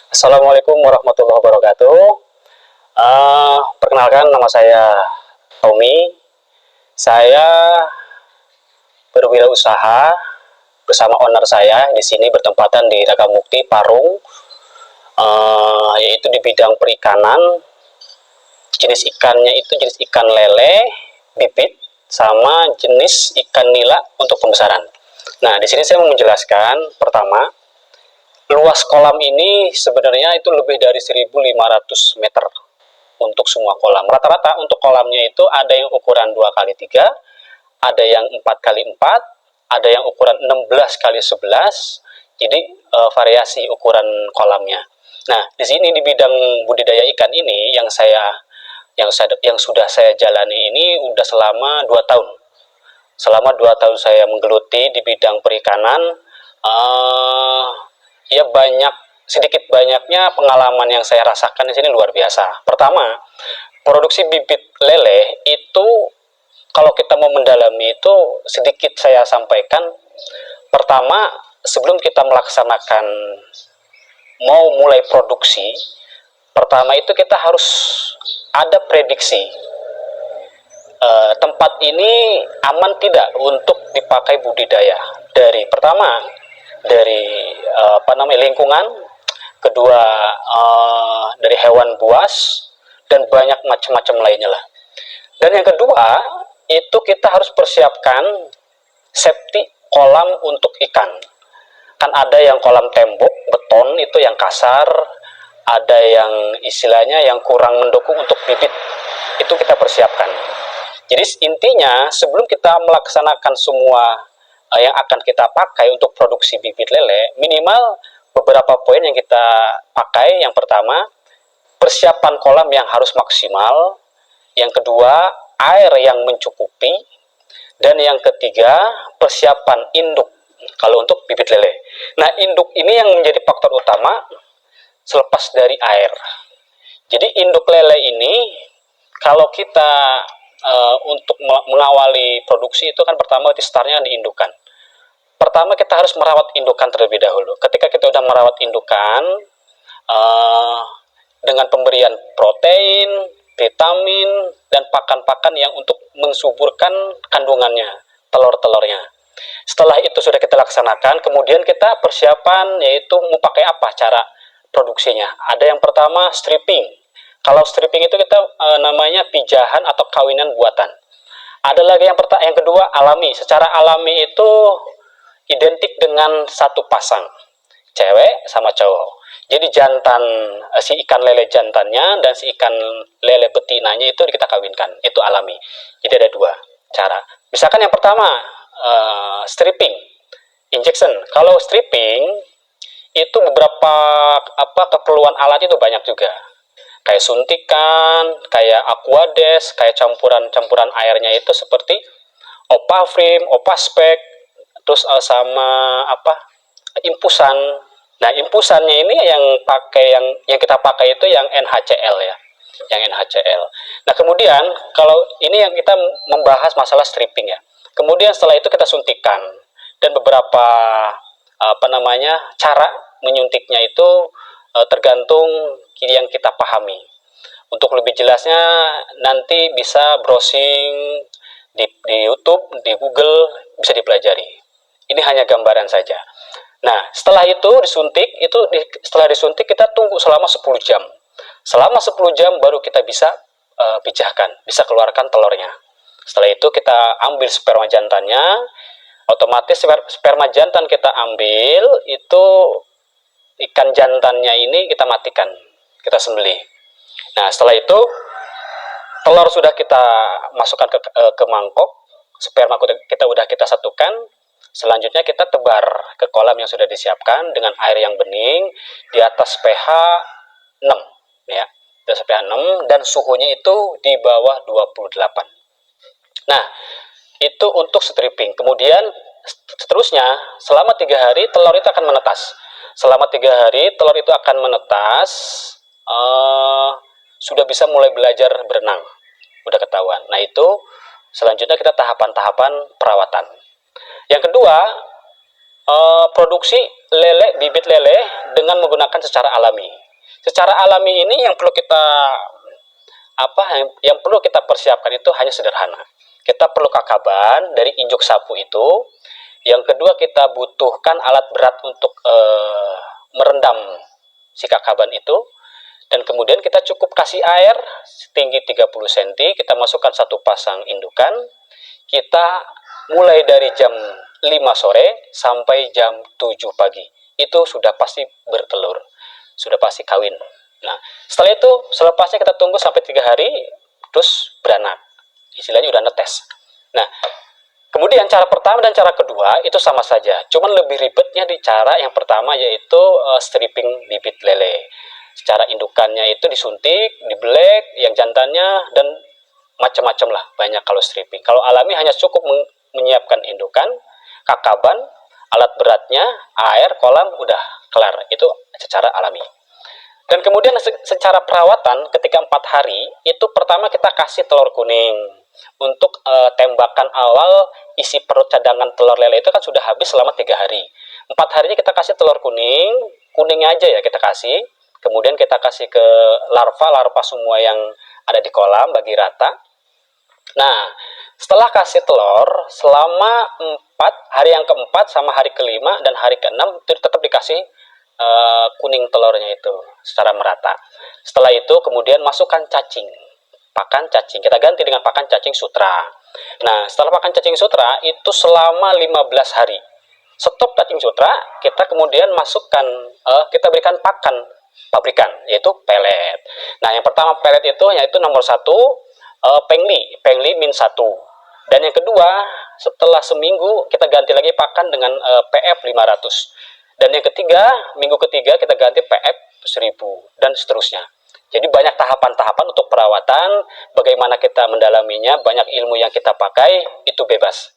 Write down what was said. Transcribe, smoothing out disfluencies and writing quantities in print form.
Assalamualaikum warahmatullahi wabarakatuh. Perkenalkan, nama saya Tommy. Saya berwirausaha bersama owner saya di sini bertempatan di Ragamukti, Parung, yaitu di bidang perikanan. Jenis ikannya itu jenis ikan lele, bibit, sama jenis ikan nila untuk pembesaran. Nah, di sini saya mau menjelaskan pertama, luas kolam ini sebenarnya itu lebih dari 1.500 meter untuk semua kolam. Rata-rata untuk kolamnya itu ada yang ukuran 2x3, ada yang 4x4, ada yang ukuran 16 kali 11. Jadi variasi ukuran kolamnya. Nah, di sini di bidang budidaya ikan ini yang sudah saya jalani ini udah selama 2 tahun. Selama 2 tahun saya menggeluti di bidang perikanan, ya sedikit banyaknya pengalaman yang saya rasakan di sini luar biasa. Pertama, produksi bibit lele itu kalau kita mau mendalami itu sedikit saya sampaikan. Pertama, sebelum kita melaksanakan mau mulai produksi, pertama itu kita harus ada prediksi. Tempat ini aman tidak untuk dipakai budidaya. Pertama dari lingkungan, kedua dari hewan buas, dan banyak macam-macam lainnya lah. Dan yang kedua itu kita harus persiapkan safety kolam untuk ikan. Kan ada yang kolam tembok beton itu yang kasar, ada yang istilahnya yang kurang mendukung untuk bibit, itu kita persiapkan. Jadi intinya sebelum kita melaksanakan semua yang akan kita pakai untuk produksi bibit lele, minimal beberapa poin yang kita pakai. Yang pertama, persiapan kolam yang harus maksimal. Yang kedua, air yang mencukupi. Dan yang ketiga, persiapan induk kalau untuk bibit lele. Nah, induk ini yang menjadi faktor utama selepas dari air. Jadi induk lele ini kalau kita untuk mengawali produksi itu kan pertama di startnya diindukan. Pertama kita harus merawat indukan terlebih dahulu. Ketika kita sudah merawat indukan dengan pemberian protein, vitamin, dan pakan-pakan yang untuk mensuburkan kandungannya, telur-telurnya. Setelah itu sudah kita laksanakan, kemudian kita persiapan yaitu mau pakai apa cara produksinya. Ada yang pertama stripping. Kalau stripping itu kita namanya pijahan atau kawinan buatan. Ada lagi yang kedua alami. Secara alami itu identik dengan satu pasang, cewek sama cowok. Jadi jantan, si ikan lele jantannya dan si ikan lele betinanya itu kita kawinkan. Itu alami. Jadi ada dua cara. Misalkan yang pertama stripping, injection. Kalau stripping itu beberapa keperluan alat itu banyak juga. Kayak suntikan, kayak aquades, kayak campuran airnya itu seperti opafrim, opaspek, terus sama impusan. Nah, impusannya ini yang kita pakai itu yang NHCl ya, yang NHCl. Nah, kemudian kalau ini yang kita membahas masalah stripping ya. Kemudian setelah itu kita suntikan, dan beberapa cara menyuntiknya itu tergantung yang kita pahami. Untuk lebih jelasnya nanti bisa browsing di YouTube, di Google, bisa dipelajari. Ini hanya gambaran saja. Nah, setelah itu setelah disuntik kita tunggu selama 10 jam. Selama 10 jam baru kita bisa pijahkan, bisa keluarkan telurnya. Setelah itu kita ambil sperma jantannya, otomatis sperma jantan kita ambil, itu ikan jantannya ini kita matikan, kita sembelih. Nah, setelah itu telur sudah kita masukkan ke mangkok, sperma kita satukan. Selanjutnya kita tebar ke kolam yang sudah disiapkan dengan air yang bening di atas pH 6 ya. Di atas pH 6 dan suhunya itu di bawah 28. Nah, itu untuk stripping. Kemudian seterusnya selama 3 hari telur itu akan menetas. Selama 3 hari telur itu akan menetas, sudah bisa mulai belajar berenang, udah ketahuan. Nah, itu selanjutnya kita tahapan-tahapan perawatan. Yang kedua, produksi bibit lele dengan menggunakan secara alami. Secara alami ini yang perlu kita yang perlu kita persiapkan itu hanya sederhana. Kita perlu kakaban dari injok sapu itu. Yang kedua, kita butuhkan alat berat untuk merendam si kakaban itu. Dan kemudian kita cukup kasih air setinggi 30 cm, kita masukkan satu pasang indukan. Kita mulai dari jam 5 sore sampai jam 7 pagi. Itu sudah pasti bertelur, sudah pasti kawin. Nah, setelah itu, selepasnya kita tunggu sampai 3 hari, terus beranak. Istilahnya udah netes. Nah, kemudian cara pertama dan cara kedua itu sama saja. Cuman lebih ribetnya di cara yang pertama, yaitu stripping bibit lele. Secara indukannya itu disuntik, dibelek, yang jantannya, dan macam-macam lah, banyak kalau stripping. Kalau alami hanya cukup menyiapkan indukan, kakaban, alat beratnya, air, kolam, udah kelar. Itu secara alami. Dan kemudian secara perawatan ketika 4 hari, itu pertama kita kasih telur kuning. Untuk tembakan awal isi perut cadangan telur lele itu kan sudah habis selama 3 hari. 4 harinya kita kasih telur kuning, kuningnya aja ya kita kasih. Kemudian kita kasih ke larva semua yang ada di kolam, bagi rata. Nah, setelah kasih telur, selama hari yang keempat sama hari kelima dan hari keenam itu tetap dikasih kuning telurnya itu secara merata. Setelah itu kemudian masukkan cacing, pakan cacing, kita ganti dengan pakan cacing sutra. Nah, setelah pakan cacing sutra itu selama 15 hari, stop cacing sutra, kita kemudian masukkan, kita berikan pakan pabrikan, yaitu pelet. Nah, yang pertama pelet itu yaitu nomor 1, pengli min 1. Dan yang kedua, setelah seminggu kita ganti lagi pakan dengan PF 500. Dan yang ketiga, minggu ketiga kita ganti PF 1000 dan seterusnya. Jadi banyak tahapan-tahapan untuk perawatan, bagaimana kita mendalaminya, banyak ilmu yang kita pakai, itu bebas.